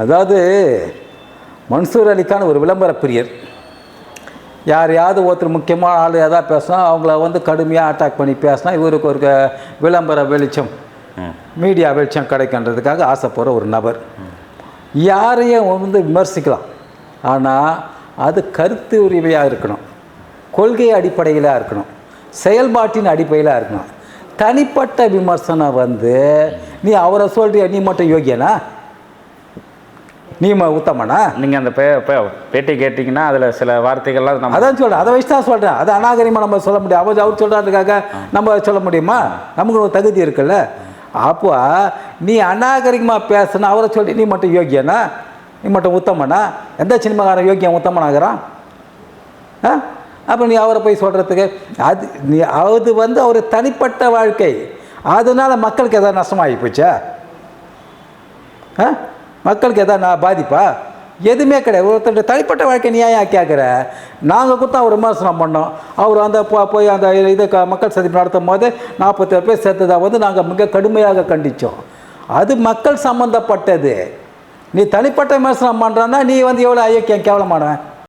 அதாவது மன்சூர் அலிகான் ஒரு விளம்பர பிரியர். யாரையாவது ஒருத்தர் முக்கியமான ஆள் எதாவது பேசினா அவங்கள வந்து கடுமையாக அட்டாக் பண்ணி பேசினா இவருக்கு ஒரு விளம்பர வெளிச்சம், மீடியா வெளிச்சம் கிடைக்கின்றதுக்காக ஆசைப்படுற ஒரு நபர். யாரையும் வந்து விமர்சிக்கலாம், ஆனால் அது கருத்து உரிமையாக இருக்கணும், கொள்கை அடிப்படையிலாக இருக்கணும், செயல்பாட்டின் அடிப்படையிலாக இருக்கணும். தனிப்பட்ட விமர்சனம் வந்து நீ அவரை சொல்கிறிய நீ மட்டும் யோகியனா, நீ உத்தமனா? நீங்கள் அந்த பேட்டி கேட்டிங்கன்னா அதில் சில வார்த்தைகள்லாம் நம்ம அதான் சொல்கிறேன், அதை வச்சு தான் சொல்கிறேன். அது அநாகரிகமாக நம்ம சொல்ல முடியும். அவர் சொல்கிறதுக்காக நம்ம சொல்ல முடியுமா? நமக்கு ஒரு தகுதி இருக்குல்ல. அப்போ நீ அநாகரிகமாக பேசுனா அவரை சொல்லி நீ மட்டும் யோகியனா, நீ மட்டும் உத்தமனா? எந்த சினிமாக்காரன் யோகியம் உத்தமனாகிறான்? அப்போ நீ அவரை போய் சொல்கிறதுக்கு அது வந்து அவர் தனிப்பட்ட வாழ்க்கை. அதனால் மக்களுக்கு எதாவது நஷ்டமாகி போச்சா? மக்களுக்கு எதாவது பாதிப்பா? எதுவுமே கிடையாது. ஒருத்தர் தனிப்பட்ட வாழ்க்கை நீ ஏன் கேட்குற? நாங்கள் கொடுத்தா ஒரு விமர்சனம் பண்ணோம். அவர் அந்த போய் அந்த இது மக்கள் சந்திப்பு நடத்தும் போது 47 பேர் சேர்த்ததை வந்து நாங்கள் மிக கடுமையாக கண்டித்தோம். அது மக்கள் சம்மந்தப்பட்டது. நீ தனிப்பட்ட விமர்சனம் பண்ணுறன்னா நீ வந்து எவ்வளோ ஐயோக்கியம் கேவலமானவன்?